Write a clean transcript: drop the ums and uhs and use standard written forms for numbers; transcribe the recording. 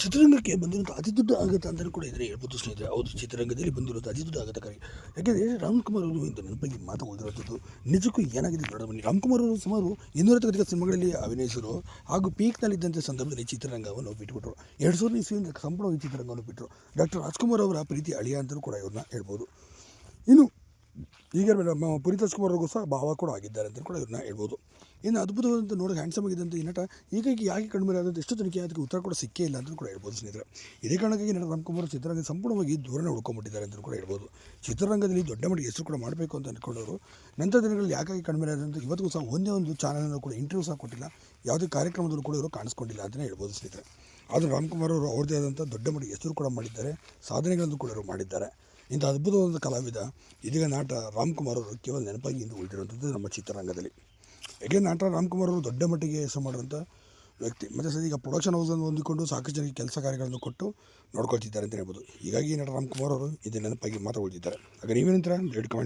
ಚಿತ್ರರಂಗಕ್ಕೆ ಬಂದಿರುವಂಥ ಅತಿ ದೊಡ್ಡ ಆಘಾತ ಅಂತಲೂ ಕೂಡ ಇದನ್ನೇ ಹೇಳ್ಬೋದು ಸ್ನೇಹಿತರೆ. ಹೌದು, ಚಿತ್ರರಂಗದಲ್ಲಿ ಬಂದಿರುವಂಥ ಅತಿ ದೊಡ್ಡ ಆಘಾತಕಾರಿ. ಯಾಕೆಂದರೆ ರಾಮ್‌ಕುಮಾರ್ ಅವರು ಇಂದು ನೆನಪಾಗಿ ಮಾತು ಉಳಿದಿರುವಂಥದ್ದು. ನಿಜಕ್ಕೂ ಏನಾಗಿದೆ ನೋಡೋಣ ಬನ್ನಿ. ರಾಮ್‌ಕುಮಾರ್ ಅವರು ಸುಮಾರು 250 ಸಿನಿಮಾಗಳಲ್ಲಿ ಅಭಿನಯಿಸಿದರು ಹಾಗೂ ಪೀಕ್‌ನಲ್ಲಿದ್ದಂಥ ಸಂದರ್ಭದಲ್ಲಿ ಚಿತ್ರರಂಗವನ್ನು ಬಿಟ್ಟುಬಿಟ್ರು. 2000 ಇಸ್ವಿಯಿಂದ ಸಂಪೂರ್ಣವಾಗಿ ಚಿತ್ರರಂಗವನ್ನು ಬಿಟ್ಟರು. ಡಾಕ್ಟರ್ ರಾಜ್‌ಕುಮಾರ್ ಅವರ ಪ್ರೀತಿ ಅಳಿಯ ಅಂತಲೂ ಕೂಡ ಇವ್ರನ್ನ ಹೇಳ್ಬೋದು. ಇನ್ನು ಈಗ ಪುನೀತ್ ರಾಜ್‌ಕುಮಾರ್ ಅವ್ರಿಗೂ ಸಹ ಭಾವ ಕೂಡ ಆಗಿದ್ದಾರೆ ಅಂತ ಕೂಡ ಇವ್ರನ್ನ ಹೇಳ್ಬೋದು. ಇನ್ನು ಅದ್ಭುತವಾದಂಥ ನೋಡೋಕೆ ಹ್ಯಾಂಡ್ಸಮ್ ಆಗಿದ್ದಂಥ ಈ ನಟ ಹೀಗಾಗಿ ಯಾಕೆ ಕಡಿಮೆ ಆದಂಥ ಎಷ್ಟು ತನಿಖೆ ಅದಕ್ಕೆ ಉತ್ತರ ಕೂಡ ಸಿಕ್ಕೇ ಇಲ್ಲ ಅಂತ ಕೂಡ ಹೇಳ್ಬೋದು ಸ್ನೇಹಿತರೆ. ಇದೇ ಕಾರಣಕ್ಕಾಗಿ ನಟ ರಾಮ್‌ಕುಮಾರ್ ಚಿತ್ರರಂಗ ಸಂಪೂರ್ಣವಾಗಿ ದೂರನೇ ಉಳ್ಕೊಂಡ್ಬಿಟ್ಟಿದ್ದಾರೆ ಅಂತ ಕೂಡ ಹೇಳ್ಬೋದು. ಚಿತ್ರರಂಗದಲ್ಲಿ ದೊಡ್ಡ ಮಟ್ಟಿಗೆ ಹೆಸರು ಕೂಡ ಮಾಡಬೇಕು ಅಂತ ಅಂದ್ಕೊಂಡವರು ನಂತರ ದಿನಗಳಲ್ಲಿ ಯಾಕಾಗಿ ಕಡಿಮೆ ಆದಂಥ ಇವತ್ತಿಗೂ ಸಹ ಒಂದೇ ಒಂದು ಚಾನಲ್ನಲ್ಲೂ ಕೂಡ ಇಂಟರ್ವ್ಯೂ ಸಹ ಕೊಟ್ಟಿಲ್ಲ, ಯಾವುದೇ ಕಾರ್ಯಕ್ರಮದಲ್ಲೂ ಕೂಡ ಇವರು ಕಾಣಿಸ್ಕೊಂಡಿಲ್ಲ ಅಂತಲೇ ಹೇಳ್ಬೋದು ಸ್ನೇಹಿತರೆ. ಆದರೆ ರಾಮ್‌ಕುಮಾರ್ ಅವರು ಅವ್ರದ್ದೇ ಆದಂಥ ದೊಡ್ಡ ಮಟ್ಟಿಗೆ ಹೆಸರು ಕೂಡ ಮಾಡಿದ್ದಾರೆ, ಸಾಧನೆಗಳನ್ನು ಕೂಡ ಇವರು ಮಾಡಿದ್ದಾರೆ. ಇಂಥ ಅದ್ಭುತವಾದ ಕಲಾವಿದ ಇದೀಗ ನಟ ರಾಮ್‌ಕುಮಾರ್ ಅವರು ಕೇವಲ ನೆನಪಾಗಿ ಇಂದು ಉಳಿದಿರುವಂಥದ್ದು ನಮ್ಮ ಚಿತ್ರರಂಗದಲ್ಲಿ. ಹೇಗೆ ನಟ ರಾಮ್‌ಕುಮಾರ್ ಅವರು ದೊಡ್ಡ ಮಟ್ಟಿಗೆ ಹೆಸರು ಮಾಡುವಂಥ ವ್ಯಕ್ತಿ. ಮತ್ತು ಸರ್ ಈಗ ಪ್ರೊಡಕ್ಷನ್ ಹೌಸನ್ನು ಹೊಂದಿಕೊಂಡು ಸಾಕಷ್ಟು ಜನಕ್ಕೆ ಕೆಲಸ ಕಾರ್ಯಗಳನ್ನು ಕೊಟ್ಟು ನೋಡ್ಕೊಳ್ತಿದ್ದಾರೆ ಅಂತ ಹೇಳ್ಬೋದು. ಹೀಗಾಗಿ ನಟ ರಾಮ್‌ಕುಮಾರ್ ಅವರು ಇದು ನೆನಪಾಗಿ ಮಾತ್ರ ಉಳಿದಿದ್ದಾರೆ. ಹಾಗೆ ನೀವೇನಂತೀರ? ದಯವಿಟ್ಟು ಕಮೆಂಟ್